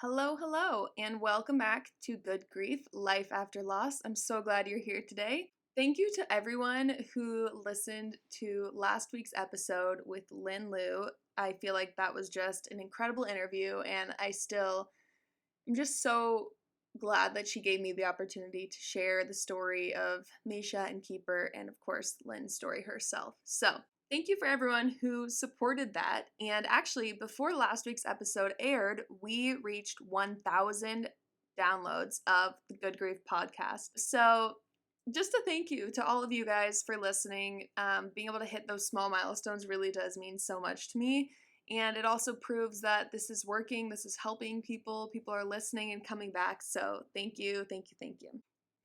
Hello, hello, and welcome back to Good Grief Life After Loss. I'm so glad you're here today. Thank you to everyone who listened to last week's episode with Lynn Liu. I feel like that was just an incredible interview, and I'm just so glad that she gave me the opportunity to share the story of Misha and Keeper, and of course, Lynn's story herself. So, thank you for everyone who supported that. And actually, before last week's episode aired, we reached 1,000 downloads of the Good Grief podcast. So, just a thank you to all of you guys for listening. Being able to hit those small milestones really does mean so much to me. And it also proves that this is working, this is helping people, people are listening and coming back. So thank you, thank you, thank you.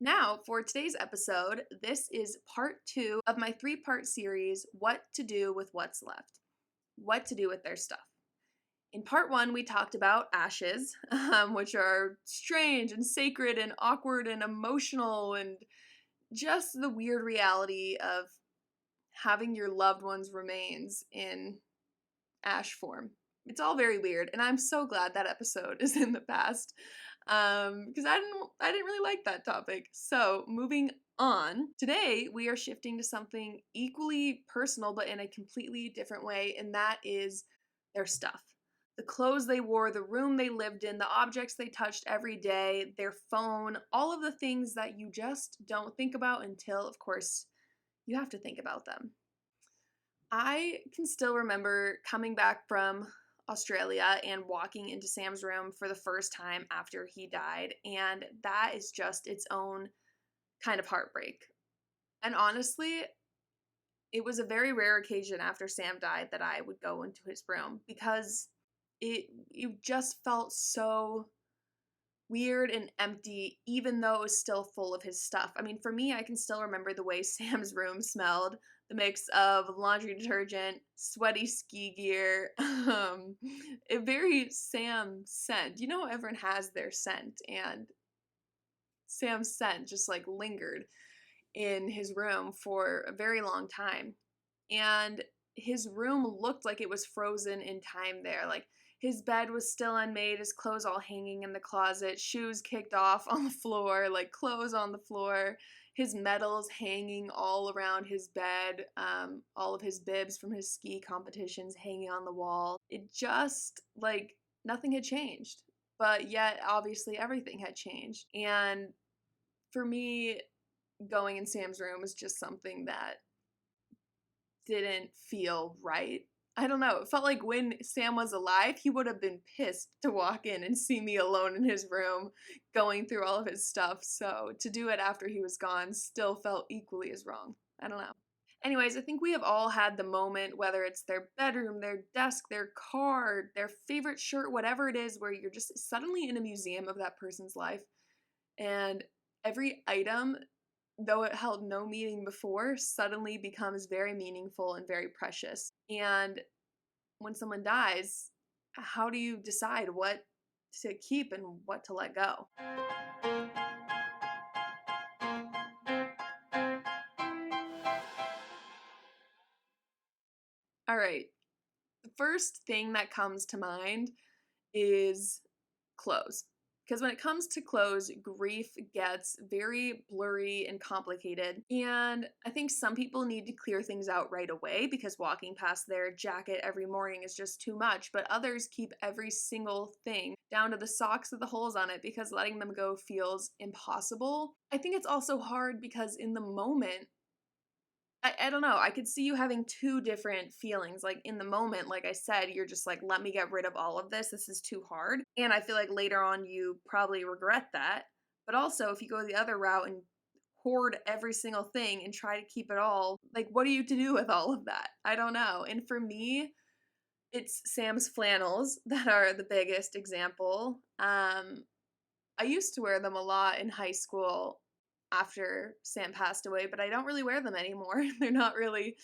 Now, for today's episode, this is part 2 of my 3-part series, What to Do with What's Left. What to do with their stuff. In part 1, we talked about ashes, which are strange and sacred and awkward and emotional and just the weird reality of having your loved one's remains in ash form. It's all very weird, and I'm so glad that episode is in the past because I didn't really like that topic. So moving on, today we are shifting to something equally personal but in a completely different way, and that is their stuff. The clothes they wore, the room they lived in, the objects they touched every day, their phone, all of the things that you just don't think about until, of course, you have to think about them. I can still remember coming back from Australia and walking into Sam's room for the first time after he died, and that is just its own kind of heartbreak. And honestly, it was a very rare occasion after Sam died that I would go into his room because it just felt so weird and empty, even though it was still full of his stuff. I mean, for me, I can still remember the way Sam's room smelled, the mix of laundry detergent, sweaty ski gear, a very Sam scent. You know how everyone has their scent, and Sam's scent just like lingered in his room for a very long time. And his room looked like it was frozen in time there. Like, his bed was still unmade, his clothes all hanging in the closet, shoes kicked off on the floor, like clothes on the floor, his medals hanging all around his bed, all of his bibs from his ski competitions hanging on the wall. It just, like, nothing had changed. But yet, obviously, everything had changed. And for me, going in Sam's room was just something that didn't feel right. I don't know. It felt like when Sam was alive, he would have been pissed to walk in and see me alone in his room going through all of his stuff. So to do it after he was gone still felt equally as wrong. I don't know. Anyways, I think we have all had the moment, whether it's their bedroom, their desk, their car, their favorite shirt, whatever it is, where you're just suddenly in a museum of that person's life. And every item, though it held no meaning before, suddenly becomes very meaningful and very precious. And when someone dies, how do you decide what to keep and what to let go? All right, the first thing that comes to mind is clothes. Because when it comes to clothes, grief gets very blurry and complicated. And I think some people need to clear things out right away because walking past their jacket every morning is just too much. But others keep every single thing down to the socks with the holes on it because letting them go feels impossible. I think it's also hard because in the moment, I don't know. I could see you having two different feelings. Like in the moment, like I said, you're just like, let me get rid of all of this. This is too hard. And I feel like later on you probably regret that. But also, if you go the other route and hoard every single thing and try to keep it all, like, what are you to do with all of that? I don't know. And for me, it's Sam's flannels that are the biggest example. I used to wear them a lot in high school after Sam passed away, but I don't really wear them anymore. They're not really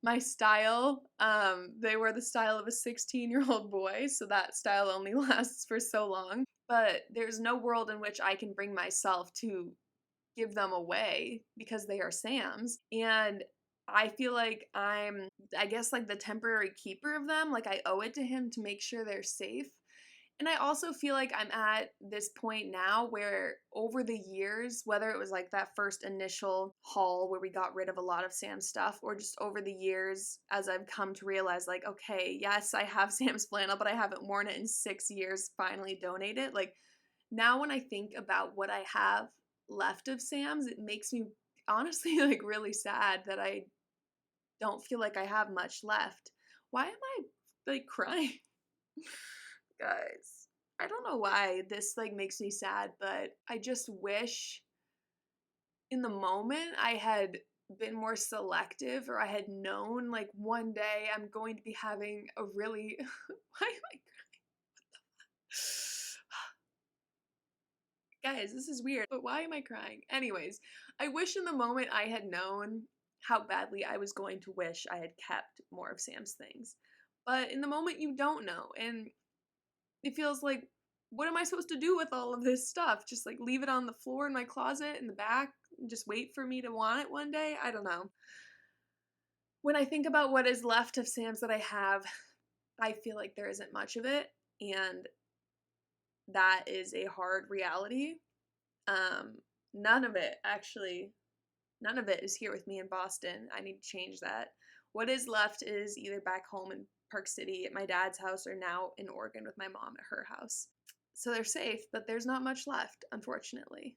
my style. They were the style of a 16-year-old boy, so that style only lasts for so long. But there's no world in which I can bring myself to give them away because they are Sam's. And I feel like I guess, like the temporary keeper of them. Like, I owe it to him to make sure they're safe. And I also feel like I'm at this point now where over the years, whether it was like that first initial haul where we got rid of a lot of Sam's stuff, or just over the years as I've come to realize, like, okay, yes, I have Sam's flannel, but I haven't worn it in 6 years, finally donate it. Like, now when I think about what I have left of Sam's, it makes me honestly like really sad that I don't feel like I have much left. Why am I like crying? Guys, I don't know why this like makes me sad, but I just wish in the moment I had been more selective, or I had known like one day I'm going to be having a really why am I guys, this is weird, but why am I crying? Anyways, I wish in the moment I had known how badly I was going to wish I had kept more of Sam's things. But in the moment you don't know, and it feels like, what am I supposed to do with all of this stuff? Just like leave it on the floor in my closet in the back and just wait for me to want it one day? I don't know. When I think about what is left of Sam's that I have, I feel like there isn't much of it, and that is a hard reality. Um, none of it, actually, none of it is here with me in Boston. I need to change that. What is left is either back home in Park City at my dad's house, or now in Oregon with my mom at her house. So they're safe, but there's not much left, unfortunately.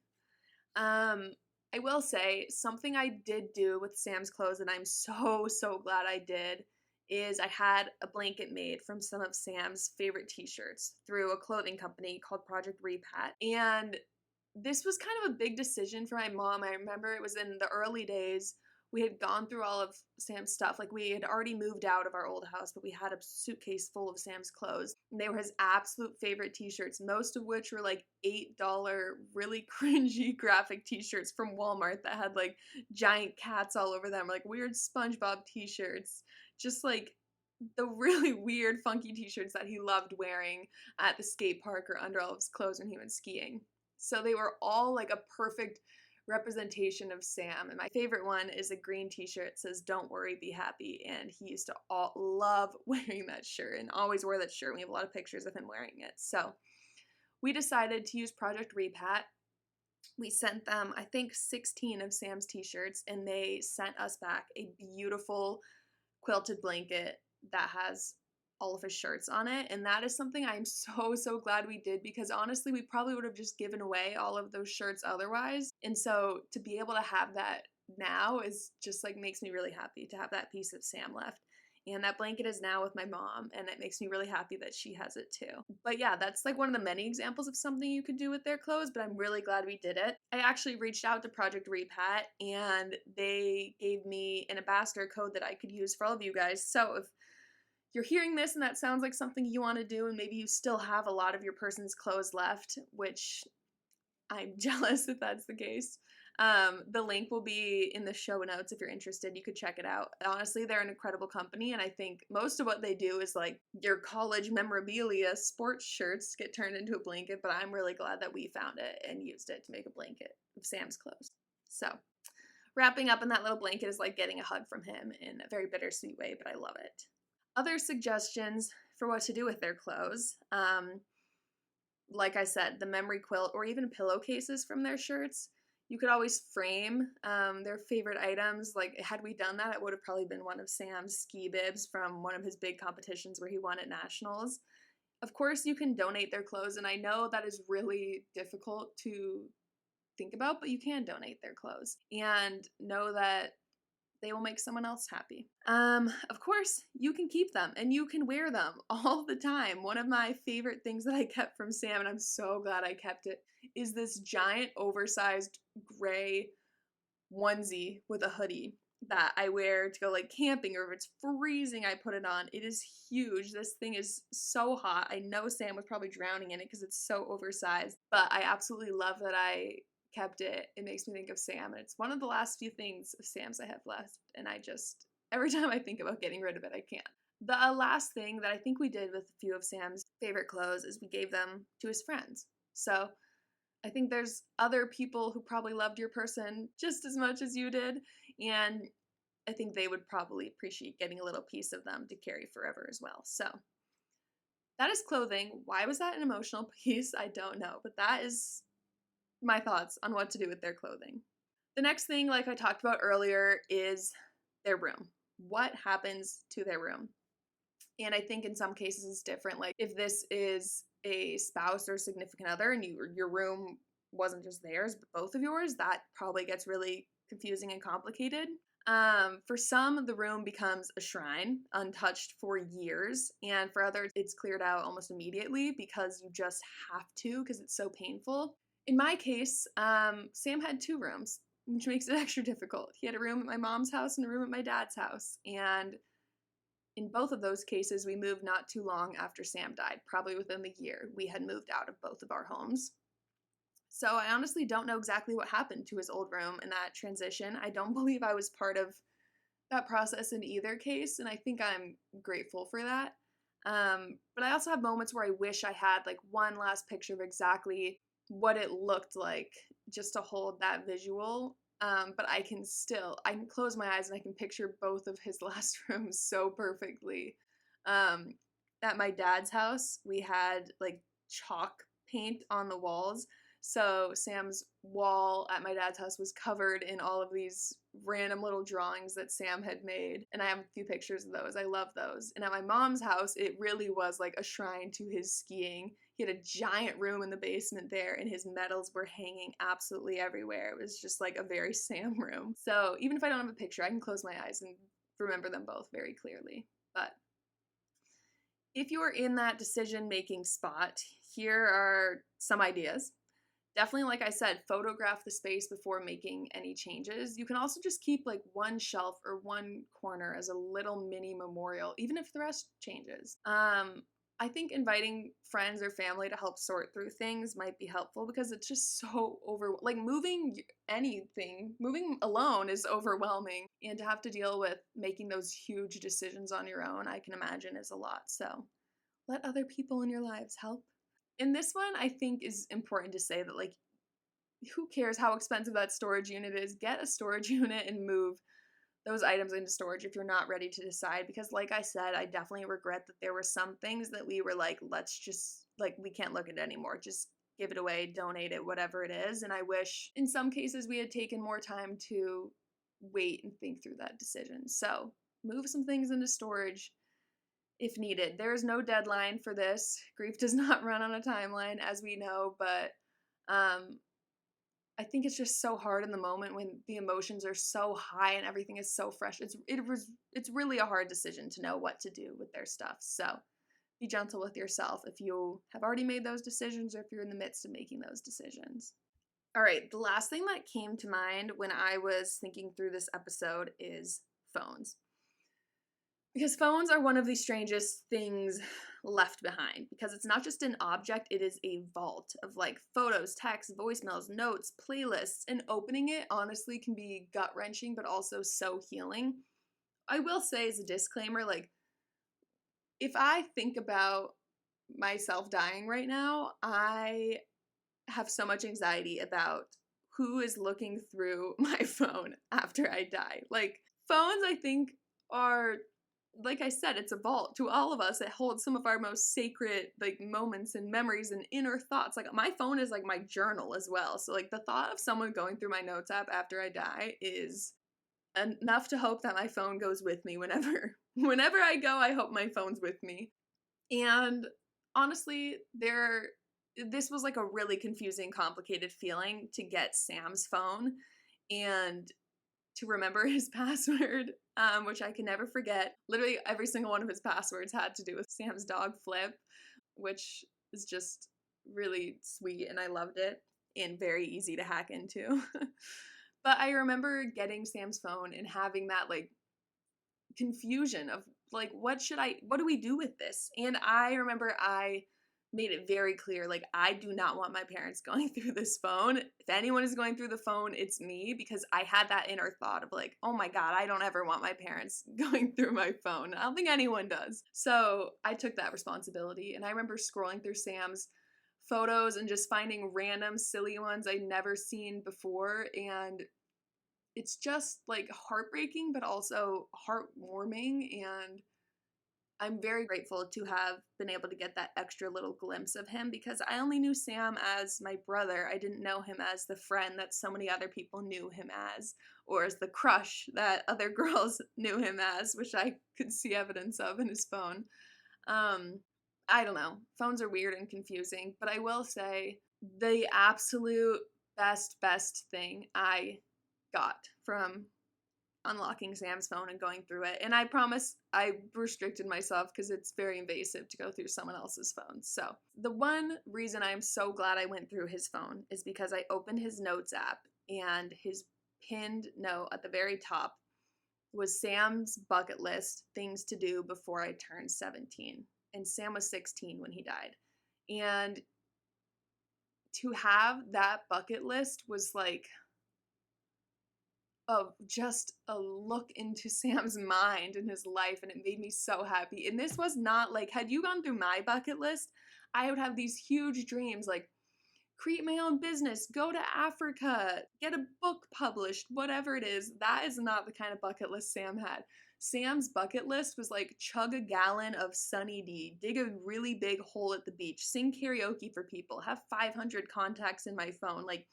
I will say something I did do with Sam's clothes, and I'm so glad I did, is I had a blanket made from some of Sam's favorite t-shirts through a clothing company called Project Repat. And this was kind of a big decision for my mom. I remember it was in the early days. We had gone through all of Sam's stuff. Like, we had already moved out of our old house, but we had a suitcase full of Sam's clothes. And they were his absolute favorite t-shirts, most of which were like $8, really cringy graphic t-shirts from Walmart that had like giant cats all over them, like weird SpongeBob t-shirts. Just like the really weird, funky t-shirts that he loved wearing at the skate park or under all of his clothes when he went skiing. So they were all like a perfect representation of Sam. And my favorite one is a green t-shirt that says "Don't worry, be happy." And he used to love wearing that shirt and always wore that shirt. We have a lot of pictures of him wearing it. So we decided to use Project Repat. We sent them, I think, 16 of Sam's t-shirts, and they sent us back a beautiful quilted blanket that has all of his shirts on it. And that is something I'm so glad we did, because honestly, we probably would have just given away all of those shirts otherwise. And so to be able to have that now is just like makes me really happy to have that piece of Sam left. And that blanket is now with my mom, and it makes me really happy that she has it too. But yeah, that's like one of the many examples of something you could do with their clothes, but I'm really glad we did it. I actually reached out to Project Repat, and they gave me an ambassador code that I could use for all of you guys. So if you're hearing this and that sounds like something you want to do, and maybe you still have a lot of your person's clothes left, which I'm jealous if that's the case, the link will be in the show notes if you're interested. You could check it out. Honestly, they're an incredible company, and I think most of what they do is like your college memorabilia sports shirts get turned into a blanket, but I'm really glad that we found it and used it to make a blanket of Sam's clothes. So wrapping up in that little blanket is like getting a hug from him in a very bittersweet way, but I love it. Other suggestions for what to do with their clothes, like I said, the memory quilt or even pillowcases from their shirts. You could always frame their favorite items. Like, had we done that, it would have probably been one of Sam's ski bibs from one of his big competitions where he won at nationals. Of course, you can donate their clothes, and I know that is really difficult to think about, but you can donate their clothes and know that they will make someone else happy. Of course, you can keep them and you can wear them all the time. One of my favorite things that I kept from Sam, and I'm so glad I kept it, is this giant oversized gray onesie with a hoodie that I wear to go like camping, or if it's freezing, I put it on. It is huge. This thing is so hot. I know Sam was probably drowning in it because it's so oversized, but I absolutely love that I kept it. It makes me think of Sam, and it's one of the last few things of Sam's I have left, and I just, every time I think about getting rid of it, I can't. The last thing that I think we did with a few of Sam's favorite clothes is we gave them to his friends. So I think there's other people who probably loved your person just as much as you did, and I think they would probably appreciate getting a little piece of them to carry forever as well. So That is clothing. Why was that an emotional piece? I don't know, but that is my thoughts on what to do with their clothing. The next thing, like I talked about earlier, is their room. What happens to their room? And I think in some cases it's different. Like if this is a spouse or significant other and your room wasn't just theirs, but both of yours, that probably gets really confusing and complicated. For some, the room becomes a shrine, untouched for years, and for others, it's cleared out almost immediately because you just have to because it's so painful. In my case, Sam had two rooms, which makes it extra difficult. He had a room at my mom's house and a room at my dad's house, and in both of those cases, we moved not too long after Sam died, probably within the year. We had moved out of both of our homes. So I honestly don't know exactly what happened to his old room in that transition. I don't believe I was part of that process in either case, and I think I'm grateful for that. But I also have moments where I wish I had like one last picture of exactly what it looked like just to hold that visual. But I can close my eyes and I can picture both of his last rooms so perfectly. At my dad's house, we had like chalk paint on the walls. So Sam's wall at my dad's house was covered in all of these random little drawings that Sam had made. And I have a few pictures of those. I love those. And at my mom's house, it really was like a shrine to his skiing. He had a giant room in the basement there, and his medals were hanging absolutely everywhere. It was just like a very Sam room. So even if I don't have a picture, I can close my eyes and remember them both very clearly. But if you're in that decision-making spot, here are some ideas. Definitely, like I said, photograph the space before making any changes. You can also just keep like one shelf or one corner as a little mini memorial, even if the rest changes. I think inviting friends or family to help sort through things might be helpful because it's just so like moving alone is overwhelming, and to have to deal with making those huge decisions on your own, I can imagine is a lot. So let other people in your lives help. In this one, I think is important to say that, like, who cares how expensive that storage unit is? Get a storage unit and move those items into storage if you're not ready to decide. Because, like I said, I definitely regret that there were some things that we were like, let's just, like, we can't look at it anymore. Just give it away, donate it, whatever it is. And I wish in some cases we had taken more time to wait and think through that decision. So move some things into storage if needed. There is no deadline for this. Grief does not run on a timeline, as we know, but I think it's just so hard in the moment when the emotions are so high and everything is so fresh. It's really a hard decision to know what to do with their stuff. So be gentle with yourself if you have already made those decisions or if you're in the midst of making those decisions. All right, the last thing that came to mind when I was thinking through this episode is phones. Because phones are one of the strangest things left behind, because it's not just an object, it is a vault of like photos, texts, voicemails, notes, playlists, and opening it honestly can be gut-wrenching but also so healing. I will say as a disclaimer, like, if I think about myself dying right now, I have so much anxiety about who is looking through my phone after I die. Like, phones, I think, are, like I said, it's a vault to all of us. It holds some of our most sacred like moments and memories and inner thoughts. Like, my phone is like my journal as well. So like the thought of someone going through my notes app after I die is enough to hope that my phone goes with me whenever I go. I hope my phone's with me. And honestly, this was like a really confusing, complicated feeling to get Sam's phone and to remember his password, which I can never forget. Literally every single one of his passwords had to do with Sam's dog Flip, which is just really sweet, and I loved it and very easy to hack into. But I remember getting Sam's phone and having that like confusion of like, what do we do with this? And I remember I made it very clear, like, I do not want my parents going through this phone. If anyone is going through the phone, it's me, because I had that inner thought of like, oh my God, I don't ever want my parents going through my phone. I don't think anyone does. So I took that responsibility, and I remember scrolling through Sam's photos and just finding random silly ones I'd never seen before, and it's just like heartbreaking but also heartwarming, and I'm very grateful to have been able to get that extra little glimpse of him because I only knew Sam as my brother. I didn't know him as the friend that so many other people knew him as, or as the crush that other girls knew him as, which I could see evidence of in his phone. Um, I don't know. Phones are weird and confusing, but I will say the absolute best thing I got from unlocking Sam's phone and going through it. And I promise I restricted myself because it's very invasive to go through someone else's phone. So, the one reason I'm so glad I went through his phone is because I opened his notes app and his pinned note at the very top was Sam's bucket list, things to do before I turned 17. And Sam was 16 when he died. And to have that bucket list was like of just a look into Sam's mind and his life, and it made me so happy. And this was not like, had you gone through my bucket list, I would have these huge dreams like create my own business, go to Africa, get a book published, whatever it is. That is not the kind of bucket list Sam had. Sam's bucket list was like chug a gallon of Sunny D, dig a really big hole at the beach, sing karaoke for people, have 500 contacts in my phone, like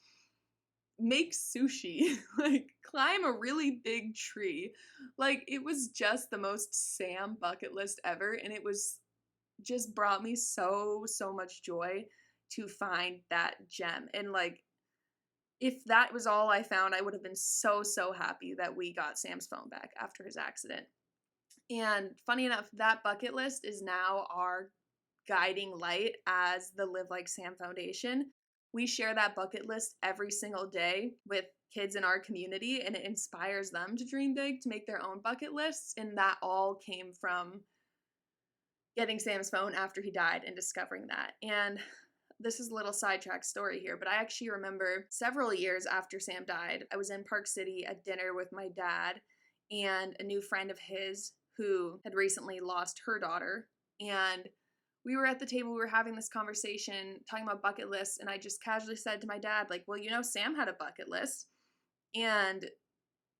make sushi, like climb a really big tree. Like it was just the most Sam bucket list ever, and it was just brought me so much joy to find that gem. And like if that was all I found, I would have been so happy that we got Sam's phone back after his accident. And funny enough, that bucket list is now our guiding light as the Live Like Sam Foundation. We share that bucket list every single day with kids in our community, and it inspires them to dream big, to make their own bucket lists. And that all came from getting Sam's phone after he died and discovering that. And this is a little sidetrack story here, but I actually remember several years after Sam died, I was in Park City at dinner with my dad and a new friend of his who had recently lost her daughter. And we were at the table, we were having this conversation, talking about bucket lists, and I just casually said to my dad, like, well, you know, Sam had a bucket list. And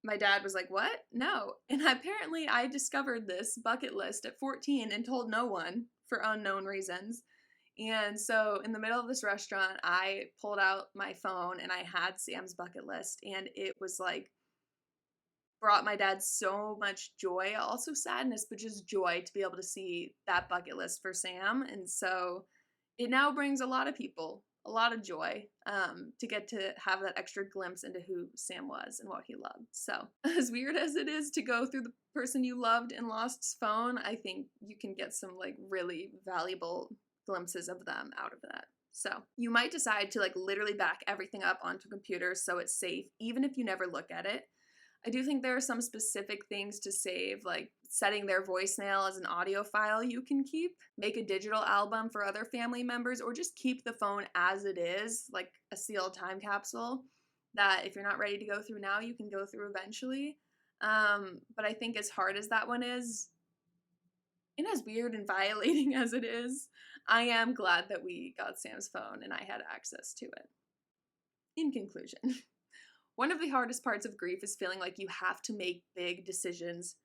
my dad was like, what? No. And apparently I discovered this bucket list at 14 and told no one for unknown reasons. And so in the middle of this restaurant, I pulled out my phone and I had Sam's bucket list, and it was like, brought my dad so much joy, also sadness, but just joy to be able to see that bucket list for Sam. And so it now brings a lot of people a lot of joy to get to have that extra glimpse into who Sam was and what he loved. So as weird as it is to go through the person you loved and lost's phone, I think you can get some like really valuable glimpses of them out of that. So you might decide to like literally back everything up onto a computer so it's safe, even if you never look at it. I do think there are some specific things to save, like setting their voicemail as an audio file you can keep, make a digital album for other family members, or just keep the phone as it is, like a sealed time capsule that if you're not ready to go through now, you can go through eventually. But I think as hard as that one is, and as weird and violating as it is, I am glad that we got Sam's phone and I had access to it. In conclusion, one of the hardest parts of grief is feeling like you have to make big decisions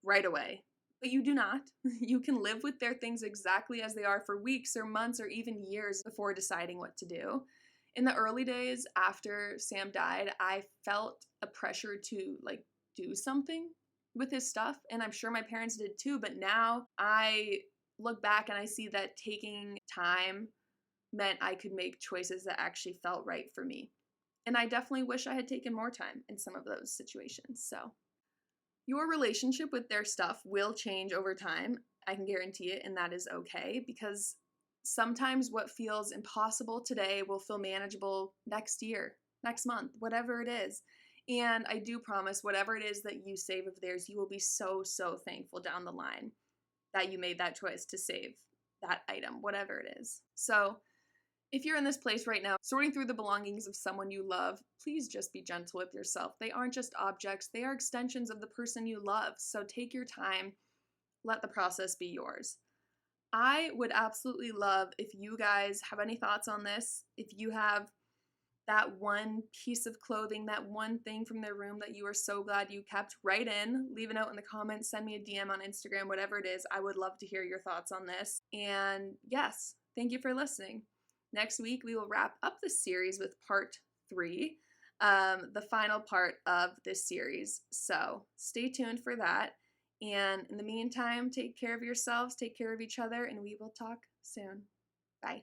right away. But you do not. You can live with their things exactly as they are for weeks or months or even years before deciding what to do. In the early days after Sam died, I felt a pressure to like do something with his stuff, and I'm sure my parents did too, but now I look back and I see that taking time meant I could make choices that actually felt right for me. And I definitely wish I had taken more time in some of those situations. So your relationship with their stuff will change over time. I can guarantee it, and that is okay, because sometimes what feels impossible today will feel manageable next year, next month, whatever it is. And I do promise whatever it is that you save of theirs, you will be so thankful down the line that you made that choice to save that item, whatever it is. So if you're in this place right now, sorting through the belongings of someone you love, please just be gentle with yourself. They aren't just objects, they are extensions of the person you love. So take your time, let the process be yours. I would absolutely love if you guys have any thoughts on this. If you have that one piece of clothing, that one thing from their room that you are so glad you kept, write in, leave a note in the comments, send me a DM on Instagram, whatever it is. I would love to hear your thoughts on this. And yes, thank you for listening. Next week, we will wrap up this series with part 3, the final part of this series. So stay tuned for that. And in the meantime, take care of yourselves, take care of each other, and we will talk soon. Bye.